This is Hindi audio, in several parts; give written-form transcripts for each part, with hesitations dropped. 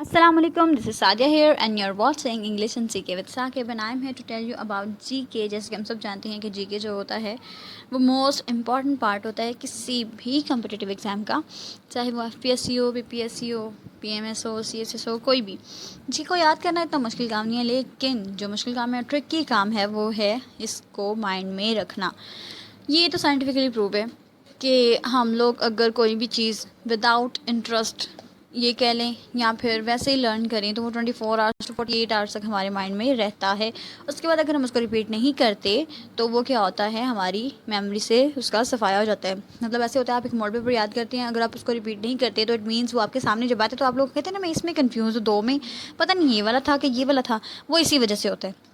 Assalamualaikum, this is Sadia here and you're watching English and GK with Saqib and I'm here to tell you about GK। जैसे कि हम सब जानते हैं कि GK जो होता है वो मोस्ट इम्पॉर्टेंट पार्ट होता है किसी भी कम्पिटिटिव एग्ज़ाम का, चाहे वो FPSC हो, BPSC हो, PMS हो, CSS हो, कोई भी। जी को याद करना इतना मुश्किल काम नहीं है, लेकिन जो मुश्किल काम है, ट्रिकी काम है, वो है इसको माइंड में रखना। ये तो साइंटिफिकली प्रूव है कि हम लोग अगर कोई भी चीज़ विदाउट इंटरेस्ट ये कह लें या फिर वैसे ही लर्न करें तो वो 24 आवर्स टू 48 आवर्स तक हमारे माइंड में रहता है। उसके बाद अगर हम उसको रिपीट नहीं करते तो वो क्या होता है, हमारी मेमोरी से उसका सफाया हो जाता है। मतलब ऐसे होता है, आप एक मॉडल पेपर याद करते हैं, अगर आप उसको रिपीट नहीं करते तो इट मीन्स वो आपके सामने जब आते तो आप लोग कहते हैं ना, मैं इसमें कन्फ्यूज़ हूँ, दो में पता नहीं ये वाला था कि ये वाला था, वो इसी वजह से होता है।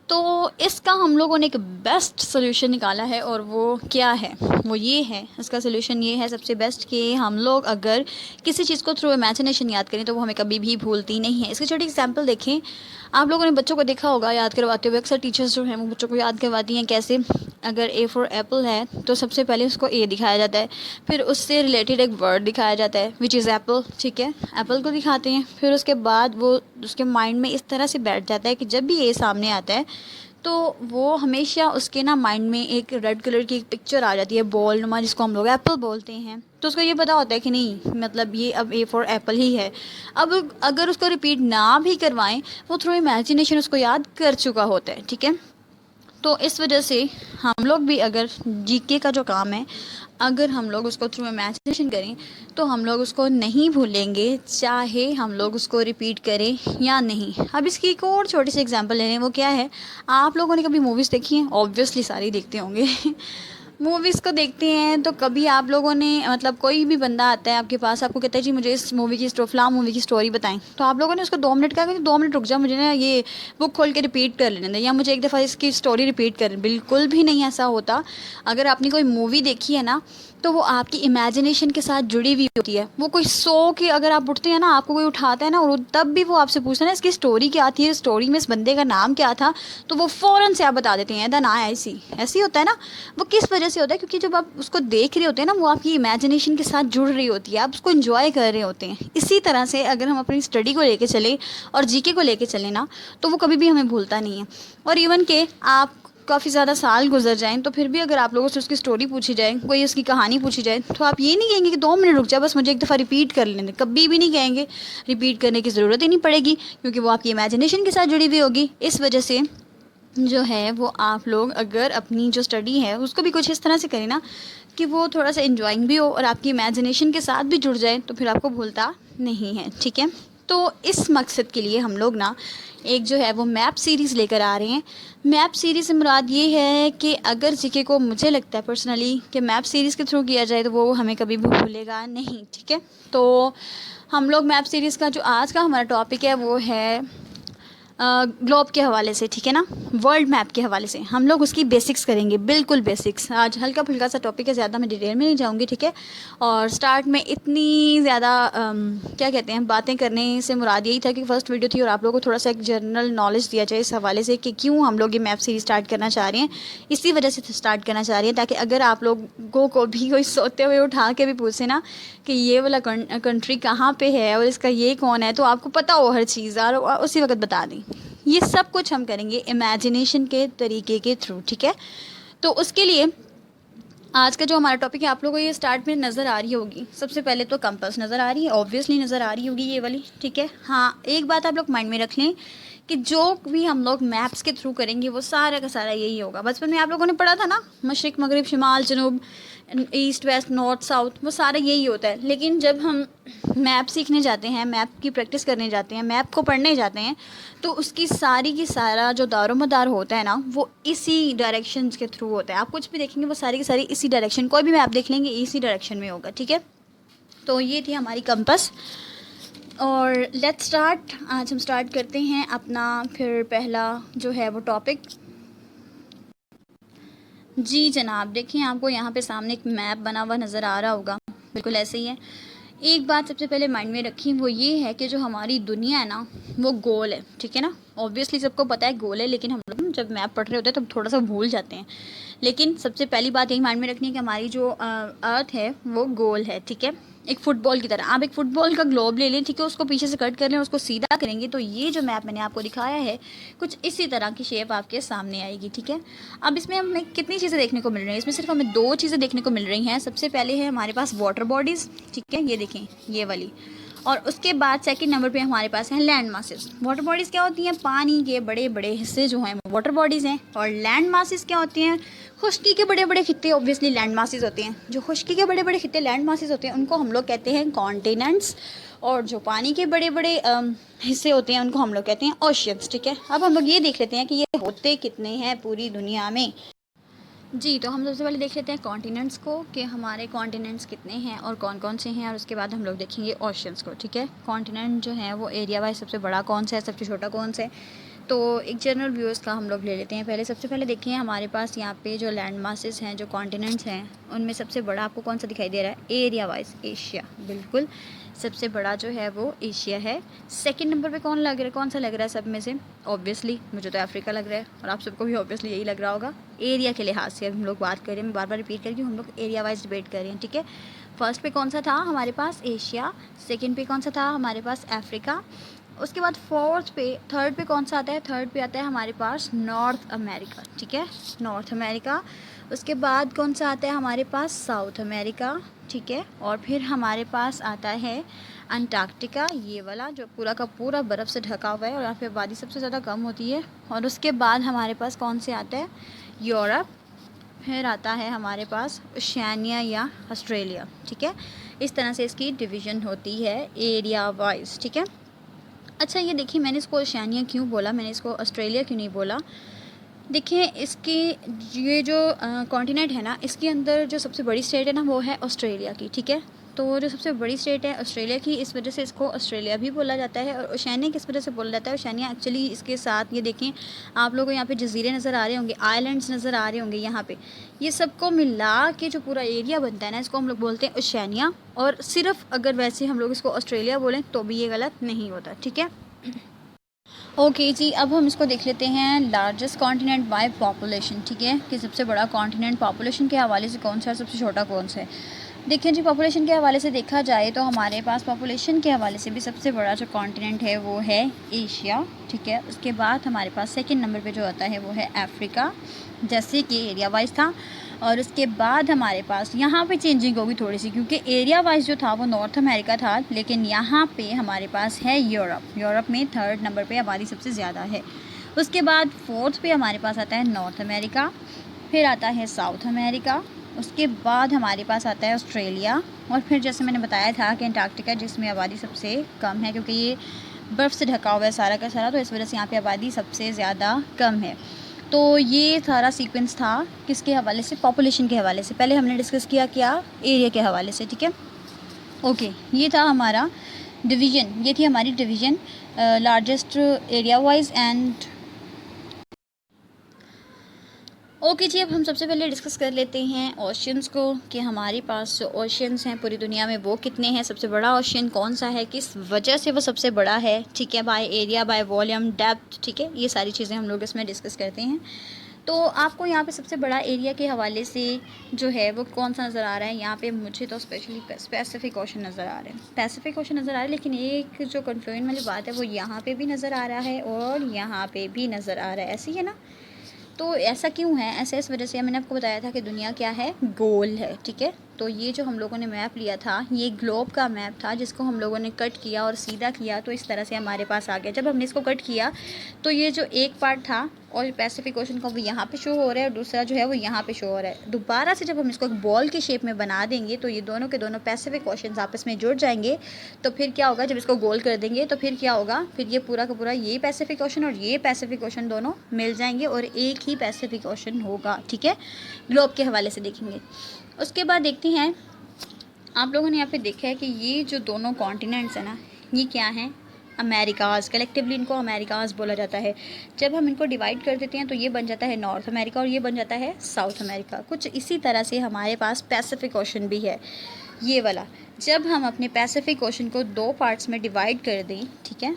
तो इसका हम लोगों ने एक बेस्ट सोल्यूशन निकाला है और वो क्या है, वो ये है, इसका सोल्यूशन ये है सबसे बेस्ट कि हम लोग अगर किसी चीज़ को थ्रू इमेजिनेशन याद करें तो वो हमें कभी भी भूलती नहीं है। इसकी छोटी एग्जांपल देखें, आप लोगों ने बच्चों को देखा होगा याद करवाते हुए, अक्सर टीचर्स जो हैं वो बच्चों को याद करवाती हैं कैसे, अगर A फॉर एप्पल है तो सबसे पहले उसको A दिखाया जाता है, फिर उससे रिलेटेड एक वर्ड दिखाया जाता है विच इज़ एप्पल, ठीक है, एप्पल को दिखाते हैं, फिर उसके बाद वो उसके माइंड में इस तरह से बैठ जाता है कि जब भी A सामने आता है तो वो हमेशा उसके ना माइंड में एक रेड कलर की एक पिक्चर आ जाती है, बॉल नुमा, जिसको हम लोग एप्पल बोलते हैं। तो उसको ये पता होता है कि नहीं, मतलब ये अब A फॉर एप्पल ही है। अब अगर उसको रिपीट ना भी करवाएं, वो थ्रू इमेजिनेशन उसको याद कर चुका होता है, ठीक है। तो इस वजह से हम लोग भी अगर GK का जो काम है, अगर हम लोग उसको थ्रू इमेजिनेशन करें तो हम लोग उसको नहीं भूलेंगे, चाहे हम लोग उसको रिपीट करें या नहीं। अब इसकी एक और छोटी सी एग्जांपल ले लें, वो क्या है, आप लोगों ने कभी मूवीज़ देखी हैं? ऑब्वियसली सारी देखते होंगे मूवीज़ को देखते हैं तो कभी आप लोगों ने, मतलब कोई भी बंदा आता है आपके पास, आपको कहता है जी मुझे इस मूवी की फ़लाँ मूवी की स्टोरी बताएं, तो आप लोगों ने उसको 2 मिनट कहा कि 2 मिनट रुक जा, मुझे ना ये बुक खोल के रिपीट कर लेने दें, या मुझे एक दफ़ा इसकी स्टोरी रिपीट कर। बिल्कुल भी नहीं ऐसा होता। अगर आपने कोई मूवी देखी है ना तो वो आपकी इमेजिनेशन के साथ जुड़ी हुई होती है। वो कोई सो के अगर आप उठते हैं ना, आपको कोई उठाता है ना, और तब भी वो आपसे पूछता है ना इसकी स्टोरी क्या थी, इस स्टोरी में इस बंदे का नाम क्या था, तो वो फ़ौरन से आप बता देते हैं, ना ऐसी ऐसी होता है ना। वो किस वजह से होता है, क्योंकि जब आप उसको देख रहे होते हैं ना, वो आपकी इमेजिनेशन के साथ जुड़ रही होती है, आप उसको इन्जॉय कर रहे होते हैं। इसी तरह से अगर हम अपनी स्टडी को लेके चले और GK को लेके चले ना, तो वो कभी भी हमें भूलता नहीं है। और इवन के आप काफ़ी ज़्यादा साल गुजर जाएँ तो फिर भी अगर आप लोगों से उसकी स्टोरी पूछी जाए, कोई उसकी कहानी पूछी जाए, तो आप ये नहीं कहेंगे कि 2 मिनट रुक जा, बस मुझे एक दफ़ा रिपीट कर लेने, कभी भी नहीं कहेंगे। रिपीट करने की ज़रूरत ही नहीं पड़ेगी, क्योंकि वो आपकी इमेजिनेशन के साथ जुड़ी हुई होगी। इस वजह से जो है वो आप लोग अगर अपनी जो स्टडी है उसको भी कुछ इस तरह से करें ना कि वो थोड़ा सा इंजॉइंग भी हो और आपकी इमेजिनेशन के साथ भी जुड़ जाए, तो फिर आपको भूलता नहीं है, ठीक है। तो इस मकसद के लिए हम लोग ना एक जो है वो मैप सीरीज़ लेकर आ रहे हैं। मैप सीरीज़ से मुराद ये है कि अगर GK को, मुझे लगता है पर्सनली, कि मैप सीरीज़ के थ्रू किया जाए तो वो हमें कभी भी भूलेगा नहीं, ठीक है। तो हम लोग मैप सीरीज़ का जो आज का हमारा टॉपिक है वो है ग्लोब के हवाले से, ठीक है ना, वर्ल्ड मैप के हवाले से हम लोग उसकी बेसिक्स करेंगे, बिल्कुल बेसिक्स। आज हल्का फुल्का सा टॉपिक है, ज़्यादा मैं डिटेल में नहीं जाऊंगी, ठीक है। और स्टार्ट में इतनी ज़्यादा क्या कहते हैं, बातें करने से मुराद यही था कि फ़र्स्ट वीडियो थी और आप लोगों को थोड़ा सा एक जनरल नॉलेज दिया जाए इस हवाले से कि क्यों हम लोग ये मैप सीरीज स्टार्ट करना चाह रहे हैं। इसी वजह से स्टार्ट करना चाह रही हैं ताकि अगर आप लोगों को भी कोई सोते हुए उठा के भी पूछे ना कि ये वाला कंट्री कहाँ पे है और इसका ये कौन है, तो आपको पता हो हर चीज़ और उसी वक्त बता दें। ये सब कुछ हम करेंगे इमेजिनेशन के तरीके के थ्रू, ठीक है। तो उसके लिए आज का जो हमारा टॉपिक है, आप लोगों को ये स्टार्ट में नज़र आ रही होगी, सबसे पहले तो कंपास नज़र आ रही है, ऑब्वियसली नज़र आ रही होगी ये वाली, ठीक है। हाँ, एक बात आप लोग माइंड में रख लें कि जो भी हम लोग मैप्स के थ्रू करेंगे वो सारा का सारा यही होगा। बचपन में आप लोगों ने पढ़ा था ना, मशरिक़ मगरिब शिमाल जनूब, ईस्ट वेस्ट नॉर्थ साउथ, वो सारा यही होता है। लेकिन जब हम मैप सीखने जाते हैं, मैप की प्रैक्टिस करने जाते हैं, मैप को पढ़ने जाते हैं, तो उसकी सारी की सारा जो दारोमदार होता है ना, वो इसी डायरेक्शन के थ्रू होता है। आप कुछ भी देखेंगे वो सारी की सारी इसी डायरेक्शन, कोई भी मैप देख लेंगे इसी डायरेक्शन में होगा, ठीक है। तो ये थी हमारी कंपास और लेट्स स्टार्ट। आज हम स्टार्ट करते हैं अपना फिर पहला जो है वो टॉपिक। जी जनाब, देखिए आपको यहाँ पे सामने एक मैप बना हुआ नज़र आ रहा होगा, बिल्कुल ऐसे ही है। एक बात सबसे पहले माइंड में रखी, वो ये है कि जो हमारी दुनिया है ना वो गोल है, ठीक है ना। ऑब्वियसली सबको पता है गोल है, लेकिन हम लोग जब मैप पढ़ रहे होते हैं तो थोड़ा सा भूल जाते हैं। लेकिन सबसे पहली बात यही माइंड में रखनी है कि हमारी जो अर्थ है वो गोल है, ठीक है। एक फुटबॉल की तरह। आप एक फुटबॉल का ग्लोब ले लें, ठीक है, उसको पीछे से कट कर लें, उसको सीधा करेंगे तो ये जो मैप मैंने आपको दिखाया है कुछ इसी तरह की शेप आपके सामने आएगी, ठीक है। अब इसमें हमें कितनी चीज़ें देखने को मिल रही हैं, इसमें सिर्फ हमें 2 चीज़ें देखने को मिल रही हैं। सबसे पहले है हमारे पास वाटर बॉडीज़, ठीक है, ये देखें ये वाली, और उसके बाद सेकंड नंबर पे हमारे पास हैं लैंड मासेस। वाटर बॉडीज़ क्या होती हैं, पानी के बड़े बड़े हिस्से जो हैं वाटर बॉडीज़ हैं, और लैंड मासेस क्या होती हैं, खुश्की के बड़े बड़े खित्ते ऑब्वियसली लैंड मासेस होते हैं। जो खुश्की के बड़े बड़े खित्ते लैंड मासेस होते हैं उनको हम लोग कहते हैं कॉन्टिनेंट्स, और जो पानी के बड़े बड़े हिस्से होते हैं उनको हम लोग कहते हैं ओशियंस, ठीक है। अब हम लोग ये देख लेते हैं कि ये होते कितने हैं पूरी दुनिया में। जी, तो हम सबसे पहले देख लेते हैं कॉन्टिनेंट्स को कि हमारे कॉन्टिनेंट्स कितने हैं और कौन-कौन से हैं, और उसके बाद हम लोग देखेंगे ओशियंस को, ठीक है। कॉन्टिनेंट जो है वो एरिया वाइज सबसे बड़ा कौन सा है, सबसे छोटा कौन सा है, तो एक जनरल व्यूज़ का हम लोग ले लेते हैं। पहले सबसे पहले देखिए हमारे पास यहाँ पे जो लैंड मासेस हैं, जो कॉन्टिनेंट्स हैं, उनमें सबसे बड़ा आपको कौन सा दिखाई दे रहा है, एरिया वाइज एशिया, बिल्कुल सबसे बड़ा जो है वो एशिया है। सेकंड नंबर पे कौन सा लग रहा है सब में से, ऑब्वियसली मुझे तो अफ्रीका लग रहा है, और आप सबको भी ऑब्वियसली यही लग रहा होगा। एरिया के लिहाज से हम लोग बात करें, मैं बार बार रिपीट करके हम लोग एरिया वाइज डिबेट कर रहे हैं, ठीक है। फर्स्ट पे कौन सा था हमारे पास, एशिया। सेकेंड पे कौन सा था हमारे पास, अफ्रीका। उसके बाद थर्ड पे कौन सा आता है, थर्ड पे आता है हमारे पास नॉर्थ अमेरिका, ठीक है, नॉर्थ अमेरिका। उसके बाद कौन सा आता है हमारे पास, साउथ अमेरिका, ठीक है। और फिर हमारे पास आता है अंटार्कटिका, ये वाला जो पूरा का पूरा बर्फ़ से ढका हुआ है और यहाँ पे आबादी सबसे ज़्यादा कम होती है। और उसके बाद हमारे पास कौन से आता है, यूरोप। फिर आता है हमारे पास ओशियानिया या ऑस्ट्रेलिया, ठीक है। इस तरह से इसकी डिवीज़न होती है एरिया वाइज, ठीक है। अच्छा ये देखिए, मैंने इसको ओशियानिया क्यों बोला, मैंने इसको ऑस्ट्रेलिया क्यों नहीं बोला। देखिए इसकी ये जो कॉन्टिनेंट है ना, इसके अंदर जो सबसे बड़ी स्टेट है ना वो है ऑस्ट्रेलिया की, ठीक है। तो जो सबसे बड़ी स्टेट है ऑस्ट्रेलिया की, इस वजह से इसको ऑस्ट्रेलिया भी बोला जाता है। और ओशियानिया किस वजह से बोला जाता है, ओशियानिया एक्चुअली इसके साथ, ये देखें आप लोगों को यहाँ पे जजीरे नज़र आ रहे होंगे, आइलैंड्स नज़र आ रहे होंगे यहाँ पे, ये सबको मिला के जो पूरा एरिया बनता है ना, इसको हम लोग बोलते हैं ओशियानिया। और सिर्फ अगर वैसे हम लोग इसको ऑस्ट्रेलिया बोलें तो भी ये गलत नहीं होता, ठीक है। ओके जी, अब हम इसको देख लेते हैं लार्जेस्ट कॉन्टिनेंट बाय पॉपुलेशन, ठीक है, कि सबसे बड़ा कॉन्टिनेंट पॉपुलेशन के हवाले से कौन सा है, सबसे छोटा कौन सा है। देखिए जी, पॉपुलेशन के हवाले से देखा जाए तो हमारे पास पॉपुलेशन के हवाले से भी सबसे बड़ा जो कॉन्टिनेंट है वो है एशिया, ठीक है। उसके बाद हमारे पास सेकंड नंबर पे जो आता है वो है अफ्रीका, जैसे कि एरिया वाइज था। और उसके बाद हमारे पास यहाँ पे चेंजिंग होगी थोड़ी सी, क्योंकि एरिया वाइज जो था वो नॉर्थ अमेरिका था, लेकिन यहाँ पे हमारे पास है यूरोप। यूरोप में थर्ड नंबर पे आबादी सबसे ज़्यादा है। उसके बाद फोर्थ पे हमारे पास आता है नॉर्थ अमेरिका, फिर आता है साउथ अमेरिका, उसके बाद हमारे पास आता है ऑस्ट्रेलिया, और फिर जैसे मैंने बताया था कि अंटार्कटिका, जिसमें आबादी सबसे कम है, क्योंकि ये बर्फ़ से ढका हुआ है सारा का सारा, तो इस वजह से यहाँ पे आबादी सबसे ज़्यादा कम है। तो ये सारा सीक्वेंस था किसके हवाले से, पॉपुलेशन के हवाले से। पहले हमने डिस्कस किया क्या, एरिया के हवाले से, ठीक है। ओके, ये था हमारा डिवीज़न, ये थी हमारी division largest area wise end. Okay जी, अब हम सबसे पहले डिस्कस कर लेते हैं ओशियंस को, कि हमारे पास जो ओशियंस हैं पूरी दुनिया में वो कितने हैं, सबसे बड़ा ओशियन कौन सा है, किस वजह से वो सबसे बड़ा है, ठीक है, by area, by volume, depth, ठीक है, ये सारी चीज़ें हम लोग इसमें डिस्कस करते हैं। तो आपको यहाँ पे सबसे बड़ा एरिया के हवाले से जो है वो कौन सा नज़र आ रहा है, यहाँ पे मुझे तो स्पेशली पैसिफिक ओशन नज़र आ रहा है, पैसिफिक ओशन नज़र आ रहा है। लेकिन एक जो कंफ्यूजन वाली बात है वो यहाँ पे भी नज़र आ रहा है और यहाँ पे भी नज़र आ रहा है, ऐसी है ना। तो ऐसा क्यों है, ऐसे इस वजह से मैंने आपको बताया था कि दुनिया क्या है, गोल है, ठीक है। तो ये जो हम लोगों ने मैप लिया था, ये ग्लोब का मैप था, जिसको हम लोगों ने कट किया और सीधा किया, तो इस तरह से हमारे पास आ गया। जब हमने इसको कट किया तो ये जो एक पार्ट था और पैसिफिक ओशन का वो यहाँ पे शो हो रहा है, और दूसरा जो है वो यहाँ पे शो हो रहा है। दोबारा से जब हम इसको एक बॉल के शेप में बना देंगे तो ये दोनों के दोनों पैसिफिक ओशन आपस में जुड़ जाएंगे। तो फिर क्या होगा, जब इसको गोल कर देंगे तो फिर क्या होगा, फिर ये पूरा का पूरा ये पैसिफिक ओशन और ये पैसिफिक ओशन दोनों मिल जाएंगे और एक ही पैसिफिक ओशन होगा, ठीक है, ग्लोब के हवाले से देखेंगे। उसके बाद देखते हैं, आप लोगों ने यहाँ पे देखा है कि ये जो दोनों कॉन्टिनेंट्स हैं ना, ये क्या हैं, अमेरिकाज़, कलेक्टिवली इनको अमेरिकाज़ बोला जाता है। जब हम इनको डिवाइड कर देते हैं तो ये बन जाता है नॉर्थ अमेरिका और ये बन जाता है साउथ अमेरिका। कुछ इसी तरह से हमारे पास पैसिफिक ओशन भी है, ये वाला। जब हम अपने पैसिफिक ओशन को दो पार्ट्स में डिवाइड कर दें, ठीक है,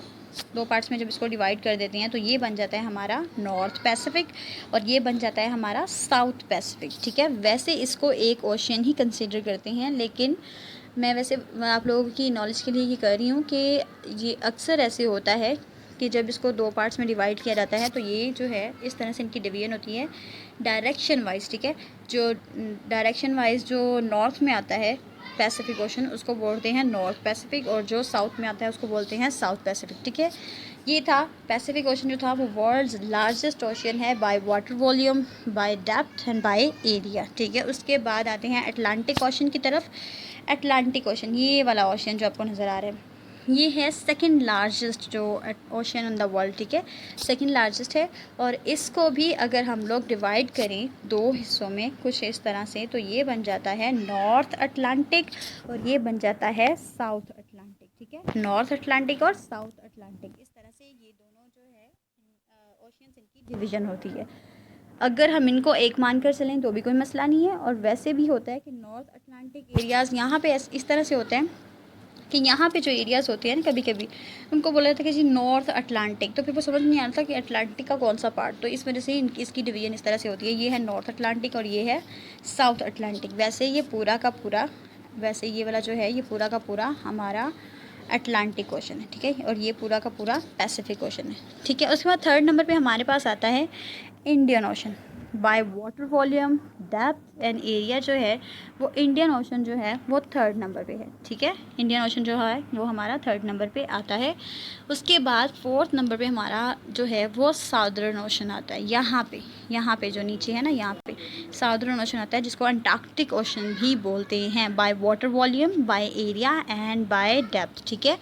दो पार्ट्स में जब इसको डिवाइड कर देते हैं तो ये बन जाता है हमारा नॉर्थ पैसिफिक और ये बन जाता है हमारा साउथ पैसिफिक, ठीक है। वैसे इसको एक ओशन ही कंसिडर करते हैं, लेकिन मैं वैसे आप लोगों की नॉलेज के लिए ये कर रही हूँ कि ये अक्सर ऐसे होता है कि जब इसको 2 पार्ट्स में डिवाइड किया जाता है तो ये जो है इस तरह से इनकी डिवीजन होती है डायरेक्शन वाइज, ठीक है। जो डायरेक्शन वाइज जो नॉर्थ में आता है पैसिफिक ओशन उसको बोलते हैं नॉर्थ पैसिफिक, और जो साउथ में आता है उसको बोलते हैं साउथ पैसिफिक, ठीक है। ये था पैसिफिक ओशन जो था वो वर्ल्ड्स लार्जेस्ट ओशन है by water volume, by depth and by area, ठीक है। उसके बाद आते हैं अटलांटिक ओशन की तरफ। अटलांटिक ओशन ये वाला ओशन जो आपको नज़र आ रहा है ये है सेकंड लार्जेस्ट जो ओशन इन द वर्ल्ड, ठीक है, सेकंड लार्जेस्ट है। और इसको भी अगर हम लोग डिवाइड करें 2 हिस्सों में कुछ इस तरह से तो ये बन जाता है नॉर्थ अटलांटिक और ये बन जाता है साउथ अटलांटिक, ठीक है। नॉर्थ अटलांटिक और साउथ अटलांटिक, इस तरह से ये दोनों जो है ओशियंस इनकी डिवीज़न होती है। अगर हम इनको एक मानकर चलें तो भी कोई मसला नहीं है, और वैसे भी होता है कि नॉर्थ अटलांटिक एरियाज़ यहाँ पे इस तरह से होते हैं कि यहाँ पे जो एरियाज़ होते हैं ना कभी कभी उनको बोला जाता है कि जी नॉर्थ अटलांटिक, तो फिर वो समझ नहीं आता कि अटलांटिक का कौन सा पार्ट, तो इस वजह से इसकी डिवीज़न इस तरह से होती है। ये है नॉर्थ अटलांटिक और ये है साउथ अटलांटिक। वैसे ये पूरा का पूरा, वैसे ये वाला जो है ये पूरा का पूरा हमारा अटलांटिक ओशन है, ठीक है, और ये पूरा का पूरा पैसिफिक ओशन है, ठीक है। उसके बाद 3rd नंबर पे हमारे पास आता है Indian ocean. Bye water volume, depth and area जो है वो इंडियन ओशन जो है वो 3rd नंबर पे है, ठीक है। इंडियन ओशन जो है वो हमारा 3rd नंबर पे आता है। उसके बाद 4th नंबर पे हमारा जो है वो साउदर्न ओशन आता है। यहाँ पे जो नीचे है ना यहाँ पे साउदर्न ओशन आता है जिसको अंटार्कटिक ओशन भी बोलते हैं, by water volume, by area and by depth, ठीक है।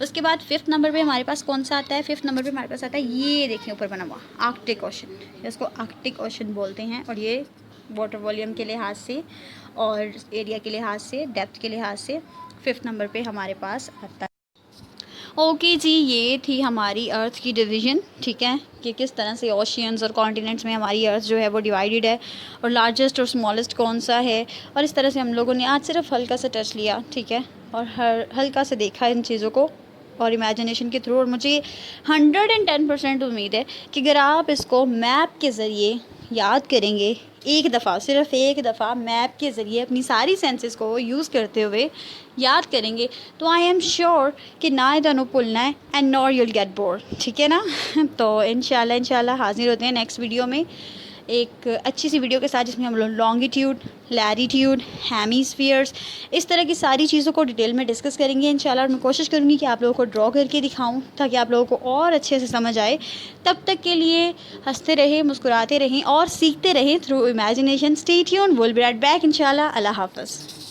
उसके बाद 5th नंबर पे हमारे पास कौन सा आता है? 5th नंबर पे हमारे पास आता है ये देखिए ऊपर बना हुआ आर्कटिक ओशन, इसको आर्कटिक ओशन बोलते हैं, और ये वाटर वॉल्यूम के लिहाज से और एरिया के लिहाज से, डेप्थ के लिहाज से 5th नंबर पे हमारे पास आता है। ओके जी, ये थी हमारी अर्थ की डिवीज़न, ठीक है, कि किस तरह से ओशियंस और कॉन्टिनेंट्स में हमारी अर्थ जो है वो डिवाइडेड है और लार्जेस्ट और स्मॉलेस्ट कौन सा है, और इस तरह से हम लोगों ने आज सिर्फ हल्का सा टच लिया, ठीक है, और हल्का से देखा इन चीज़ों को और इमेजिनेशन के थ्रू। और मुझे 110% उम्मीद है कि अगर आप इसको मैप के ज़रिए याद करेंगे एक दफ़ा, सिर्फ एक दफ़ा मैप के ज़रिए अपनी सारी सेंसेस को यूज़ करते हुए याद करेंगे तो आई एम श्योर कि ना इधर भूलना है and nor you'll get bored, ठीक है ना। तो इंशाल्लाह हाजिर होते हैं नेक्स्ट वीडियो में एक अच्छी सी वीडियो के साथ जिसमें हम लोग लॉन्गिट्यूड, लैटिट्यूड, हेमीस्फीयर्स, इस तरह की सारी चीज़ों को डिटेल में डिस्कस करेंगे इंशाल्लाह। और मैं कोशिश करूँगी कि आप लोगों को ड्रॉ करके दिखाऊं ताकि आप लोगों को और अच्छे से समझ आए। तब तक के लिए हंसते रहें, मुस्कुराते रहें और सीखते रहें through imagination. Stay tuned, will be right back इंशाल्लाह। अल्लाह हाफ़िज़।